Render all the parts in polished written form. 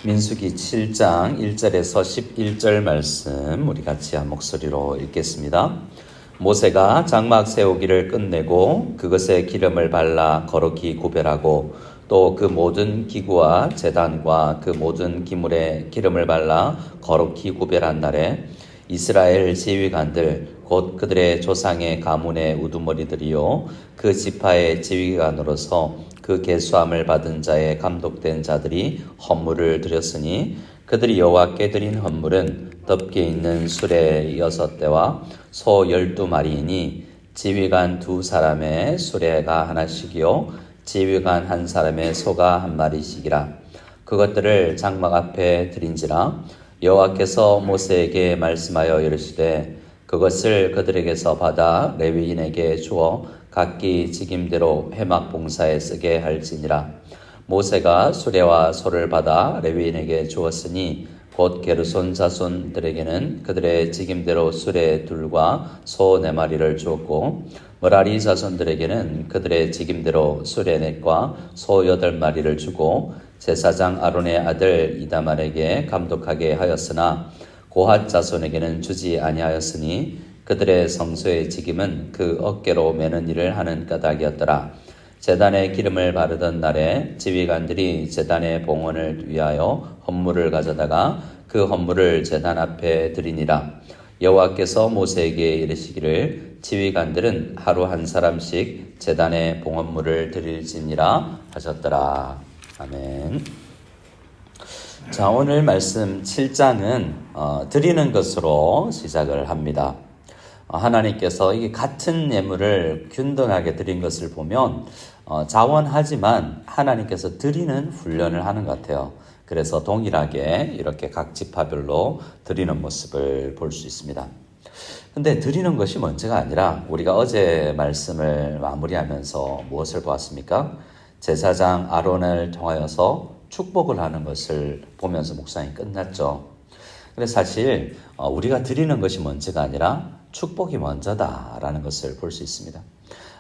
민수기 7장 1절에서 11절 말씀 우리 같이 한 목소리로 읽겠습니다. 모세가 장막 세우기를 끝내고 그것에 기름을 발라 거룩히 구별하고 또 그 모든 기구와 제단과 그 모든 기물에 기름을 발라 거룩히 구별한 날에 이스라엘 지휘관들 곧 그들의 조상의 가문의 우두머리들이요 그 지파의 지휘관으로서 그 계수함을 받은 자의 감독된 자들이 헌물을 드렸으니 그들이 여호와께 드린 헌물은 덮개 있는 수레 6대와 소 12마리이니 지휘관 2사람의 수레가 하나씩이요 지휘관 1사람의 소가 1마리씩이라. 그것들을 장막 앞에 드린지라. 여호와께서 모세에게 말씀하여 이르시되 그것을 그들에게서 받아 레위인에게 주어 각기 직임대로 회막 봉사에 쓰게 할지니라. 모세가 수레와 소를 받아 레위인에게 주었으니 곧 게르손 자손들에게는 그들의 직임대로 수레 2과 소 4마리를 주었고 므라리 자손들에게는 그들의 직임대로 수레 4과 소 8마리를 주고 제사장 아론의 아들 이다말에게 감독하게 하였으나 고핫 자손에게는 주지 아니하였으니 그들의 성소의 직임은 그 어깨로 매는 일을 하는 까닭이었더라. 제단에 기름을 바르던 날에 지휘관들이 제단의 봉헌을 위하여 헌물을 가져다가 그 헌물을 제단 앞에 드리니라. 여호와께서 모세에게 이르시기를 지휘관들은 하루 1사람씩 제단에 봉헌물을 드릴지니라 하셨더라. 아멘. 자, 오늘 말씀 7장은 드리는 것으로 시작을 합니다. 하나님께서 이게 같은 예물을 균등하게 드린 것을 보면 자원하지만 하나님께서 드리는 훈련을 하는 것 같아요. 그래서 동일하게 이렇게 각 지파별로 드리는 모습을 볼 수 있습니다. 근데 드리는 것이 문제가 아니라 우리가 어제 말씀을 마무리하면서 무엇을 보았습니까? 제사장 아론을 통하여서 축복을 하는 것을 보면서 묵상이 끝났죠. 그래서 사실 우리가 드리는 것이 문제가 아니라 축복이 먼저다라는 것을 볼 수 있습니다.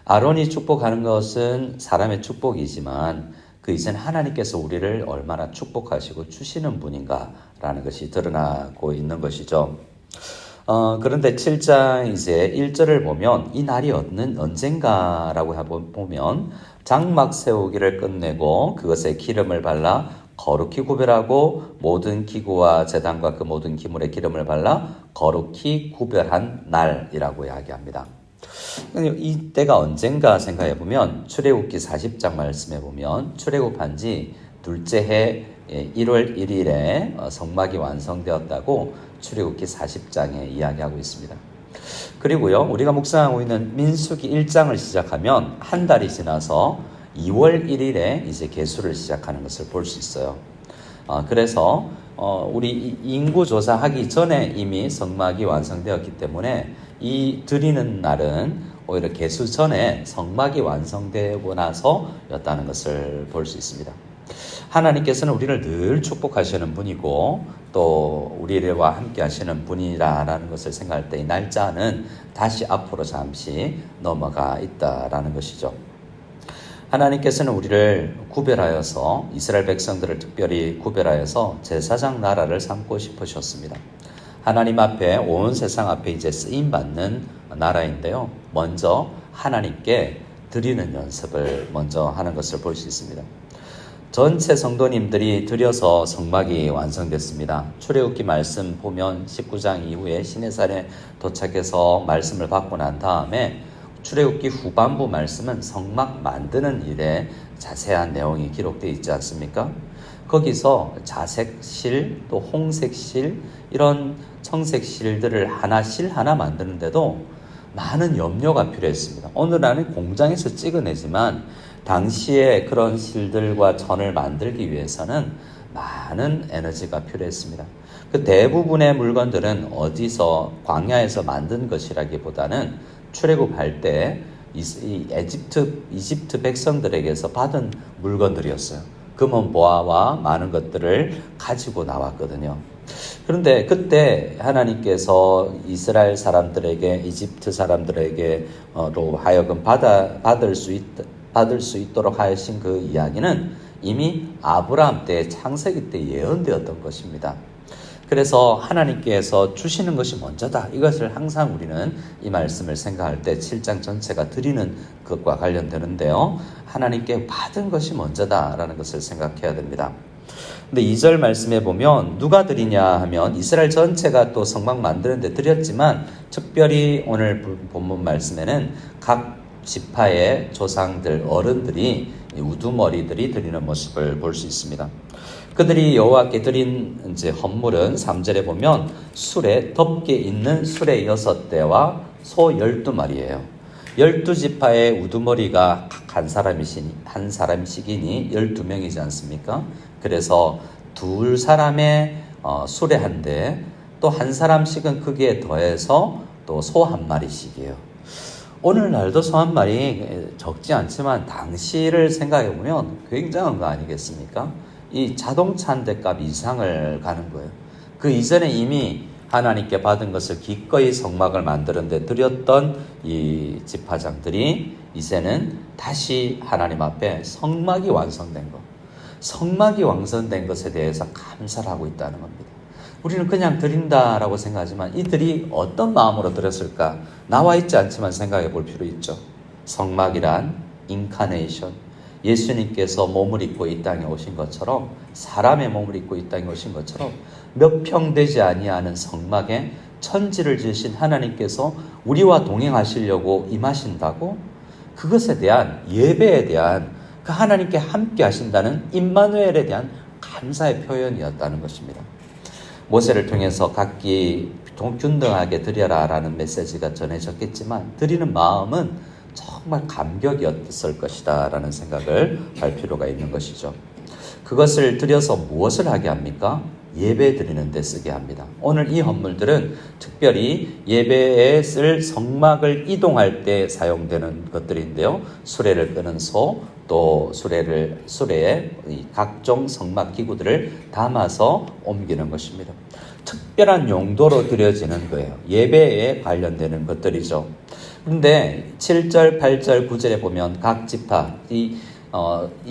아론이 축복하는 것은 사람의 축복이지만 그 이전 하나님께서 우리를 얼마나 축복하시고 주시는 분인가라는 것이 드러나고 있는 것이죠. 그런데 7장 이제 1절을 보면 이 날이 언젠가라고 보면 장막 세우기를 끝내고 그것에 기름을 발라 거룩히 구별하고 모든 기구와 제단과 그 모든 기물에 기름을 발라 거룩히 구별한 날이라고 이야기합니다. 이때가 언젠가 생각해 보면 출애굽기 40장 말씀해 보면 출애굽한 지 둘째 해 1월 1일에 성막이 완성되었다고 출애굽기 40장에 이야기하고 있습니다. 그리고요, 우리가 묵상하고 있는 민수기 1장을 시작하면 한 달이 지나서 2월 1일에 이제 계수를 시작하는 것을 볼 수 있어요. 그래서 우리 인구 조사하기 전에 이미 성막이 완성되었기 때문에 이 드리는 날은 오히려 계수 전에 성막이 완성되고 나서였다는 것을 볼 수 있습니다. 하나님께서는 우리를 늘 축복하시는 분이고 또 우리와 함께 하시는 분이라는 것을 생각할 때 이 날짜는 다시 앞으로 잠시 넘어가 있다라는 것이죠. 하나님께서는 우리를 구별하여서 이스라엘 백성들을 특별히 구별하여서 제사장 나라를 삼고 싶으셨습니다. 하나님 앞에 온 세상 앞에 이제 쓰임받는 나라인데요. 먼저 하나님께 드리는 연습을 먼저 하는 것을 볼 수 있습니다. 전체 성도님들이 드려서 성막이 완성됐습니다. 출애굽기 말씀 보면 19장 이후에 시내산에 도착해서 말씀을 받고 난 다음에 출애굽기 후반부 말씀은 성막 만드는 일에 자세한 내용이 기록되어 있지 않습니까? 거기서 자색실 또 홍색실 이런 청색실들을 실 하나 만드는데도 많은 염료가 필요했습니다. 오늘날은 공장에서 찍어내지만 당시에 그런 실들과 천을 만들기 위해서는 많은 에너지가 필요했습니다. 그 대부분의 물건들은 어디서 광야에서 만든 것이라기보다는 출애굽할 때 이집트 백성들에게서 받은 물건들이었어요. 금은 보화와 많은 것들을 가지고 나왔거든요. 그런데 그때 하나님께서 이스라엘 사람들에게 이집트 사람들에게로 하여금 받을 수 있도록 하신 그 이야기는 이미 아브라함 때 창세기 때 예언되었던 것입니다. 그래서 하나님께서 주시는 것이 먼저다. 이것을 항상 우리는 이 말씀을 생각할 때 7장 전체가 드리는 것과 관련되는데요. 하나님께 받은 것이 먼저다라는 것을 생각해야 됩니다. 근데 2절 말씀에 보면 누가 드리냐 하면 이스라엘 전체가 또 성막 만드는데 드렸지만 특별히 오늘 본문 말씀에는 각 지파의 조상들 어른들이 우두머리들이 드리는 모습을 볼 수 있습니다. 그들이 여호와께 드린 이제 헌물은 3절에 보면 수레 덮개 있는 수레 6대와 소 12마리예요. 12지파의 우두머리가 각 한 사람씩이니 12명이지 않습니까? 그래서 두 사람의 수레 한 대, 또 한 사람씩은 거기에 더해서 또 소 한 마리씩이에요. 오늘날도 소 한 마리 적지 않지만 당시를 생각해 보면 굉장한 거 아니겠습니까? 이 자동차 한 대 값 이상을 가는 거예요. 그 이전에 이미 하나님께 받은 것을 기꺼이 성막을 만드는 데 드렸던 이 지파장들이 이제는 다시 하나님 앞에 성막이 완성된 것, 성막이 완성된 것에 대해서 감사를 하고 있다는 겁니다. 우리는 그냥 드린다라고 생각하지만 이들이 어떤 마음으로 드렸을까? 나와 있지 않지만 생각해 볼 필요 있죠. 성막이란 인카네이션, 예수님께서 몸을 입고 이 땅에 오신 것처럼, 사람의 몸을 입고 이 땅에 오신 것처럼 몇 평 되지 아니하는 성막에 천지를 지으신 하나님께서 우리와 동행하시려고 임하신다고, 그것에 대한 예배에 대한 그 하나님께 함께 하신다는 임마누엘에 대한 감사의 표현이었다는 것입니다. 모세를 통해서 각기 균등하게 드려라라는 메시지가 전해졌겠지만 드리는 마음은 정말 감격이었을 것이다 라는 생각을 할 필요가 있는 것이죠. 그것을 드려서 무엇을 하게 합니까? 예배 드리는 데 쓰게 합니다. 오늘 이 헌물들은 특별히 예배에 쓸 성막을 이동할 때 사용되는 것들인데요. 수레를 끄는 소, 또 수레에 각종 성막 기구들을 담아서 옮기는 것입니다. 특별한 용도로 드려지는 거예요. 예배에 관련되는 것들이죠. 그런데 7절, 8절, 9절에 보면 각 지파, 이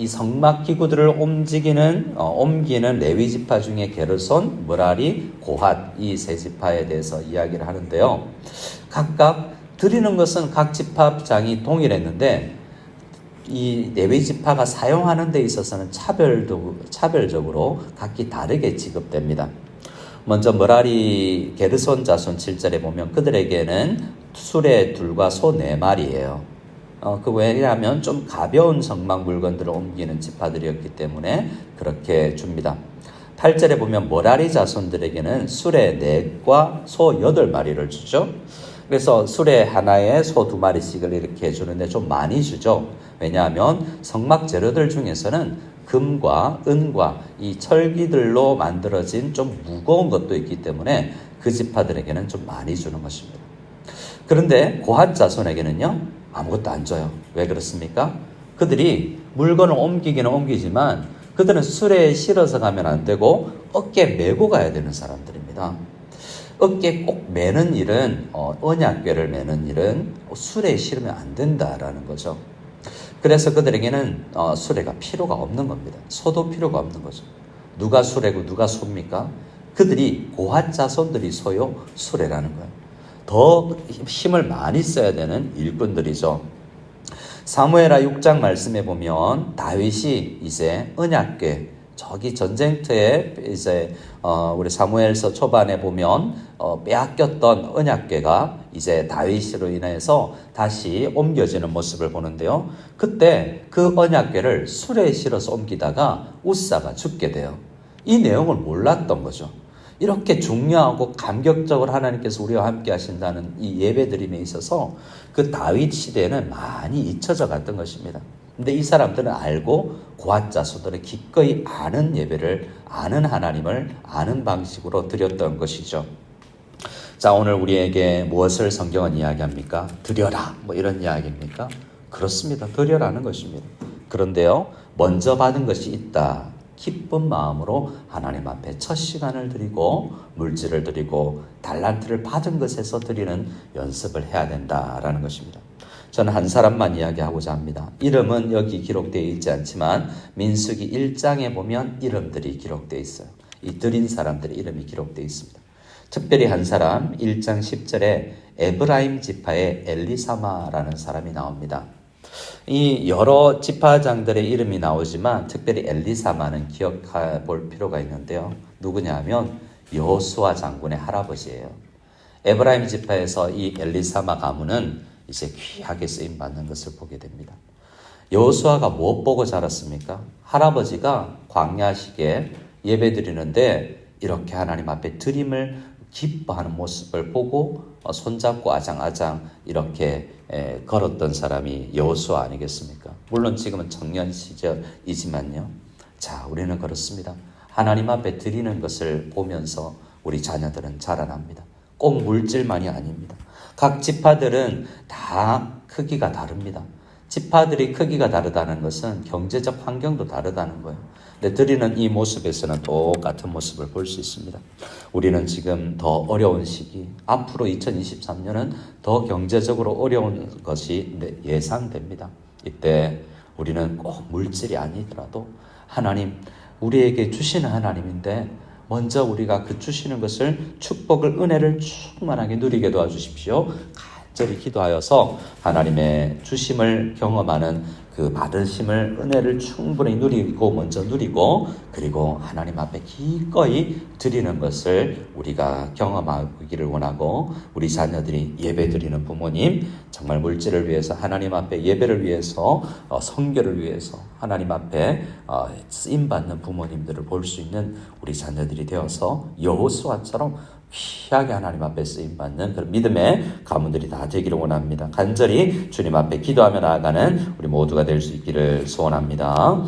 성막 기구들을 옮기는 레위 지파 중에 게르손, 므라리, 고핫 이 세 지파에 대해서 이야기를 하는데요. 각각 드리는 것은 각 지파장이 동일했는데 이 레위 지파가 사용하는 데 있어서는 차별적으로 각기 다르게 지급됩니다. 먼저 므라리 게르손 자손 7절에 보면 그들에게는 수레 둘과 소 4마리예요. 왜냐하면 좀 가벼운 성막 물건들을 옮기는 지파들이었기 때문에 그렇게 줍니다. 8절에 보면 므라리 자손들에게는 수레 4과 소 8마리를 주죠. 그래서 수레 하나에 소 2마리씩을 이렇게 주는데 좀 많이 주죠. 왜냐하면 성막 재료들 중에서는 금과 은과 이 철기들로 만들어진 좀 무거운 것도 있기 때문에 그 지파들에게는 좀 많이 주는 것입니다. 그런데 고핫 자손에게는요, 아무것도 안 줘요. 왜 그렇습니까? 그들이 물건을 옮기기는 옮기지만 그들은 수레에 실어서 가면 안 되고 어깨에 메고 가야 되는 사람들입니다. 어깨에 꼭 매는 일은, 언약궤를 매는 일은 수레에 실으면 안 된다라는 거죠. 그래서 그들에게는 수레가 필요가 없는 겁니다. 소도 필요가 없는 거죠. 누가 수레고 누가 소입니까? 그들이 고핫 자손들이 소요, 수레라는 거예요. 더 힘을 많이 써야 되는 일꾼들이죠. 사무엘하 6장 말씀에 보면 다윗이 이제 언약궤, 저기 전쟁터에 이제 우리 사무엘서 초반에 보면 빼앗겼던 언약궤가 이제 다윗으로 인해서 다시 옮겨지는 모습을 보는데요. 그때 그 언약궤를 수레에 실어서 옮기다가 우사가 죽게 돼요. 이 내용을 몰랐던 거죠. 이렇게 중요하고 감격적으로 하나님께서 우리와 함께 하신다는 이 예배드림에 있어서 그 다윗 시대에는 많이 잊혀져 갔던 것입니다. 근데 이 사람들은 알고 고핫 자손들은 기꺼이 아는 예배를, 아는 하나님을 아는 방식으로 드렸던 것이죠. 자, 오늘 우리에게 무엇을 성경은 이야기합니까? 드려라, 뭐 이런 이야기입니까? 그렇습니다. 드려라는 것입니다. 그런데요, 먼저 받은 것이 있다. 기쁜 마음으로 하나님 앞에 첫 시간을 드리고 물질을 드리고 달란트를 받은 것에서 드리는 연습을 해야 된다라는 것입니다. 저는 한 사람만 이야기하고자 합니다. 이름은 여기 기록되어 있지 않지만 민수기 1장에 보면 이름들이 기록되어 있어요. 이 드린 사람들의 이름이 기록되어 있습니다. 특별히 한 사람 1장 10절에 에브라임 지파의 엘리사마라는 사람이 나옵니다. 이 여러 지파장들의 이름이 나오지만 특별히 엘리사마는 기억해 볼 필요가 있는데요. 누구냐 하면 여호수아 장군의 할아버지예요. 에브라임 지파에서 이 엘리사마 가문은 이제 귀하게 쓰임 받는 것을 보게 됩니다. 여호수아가 무엇 보고 자랐습니까? 할아버지가 광야식에 예배 드리는데 이렇게 하나님 앞에 드림을 기뻐하는 모습을 보고 손잡고 아장아장 이렇게 걸었던 사람이 여호수아 아니겠습니까? 물론 지금은 청년 시절이지만요. 자, 우리는 그렇습니다. 하나님 앞에 드리는 것을 보면서 우리 자녀들은 자라납니다. 꼭 물질만이 아닙니다. 각 지파들은 다 크기가 다릅니다. 지파들이 크기가 다르다는 것은 경제적 환경도 다르다는 거예요. 근데 드리는 이 모습에서는 똑같은 모습을 볼 수 있습니다. 우리는 지금 더 어려운 시기, 앞으로 2023년은 더 경제적으로 어려운 것이 예상됩니다. 이때 우리는 꼭 물질이 아니더라도 하나님, 우리에게 주시는 하나님인데 먼저 우리가 그 주시는 것을 축복을, 은혜를 충만하게 누리게 도와주십시오. 간절히 기도하여서 하나님의 주심을 경험하는 그 받으심을, 은혜를 충분히 누리고 먼저 누리고 그리고 하나님 앞에 기꺼이 드리는 것을 우리가 경험하기를 원하고, 우리 자녀들이 예배 드리는 부모님, 정말 물질을 위해서 하나님 앞에 예배를 위해서 선교를 위해서 하나님 앞에 쓰임받는 부모님들을 볼 수 있는 우리 자녀들이 되어서 여호수아처럼 귀하게 하나님 앞에 쓰임받는 그런 믿음의 가문들이 다 되기를 원합니다. 간절히 주님 앞에 기도하며 나아가는 우리 모두가 될 수 있기를 소원합니다.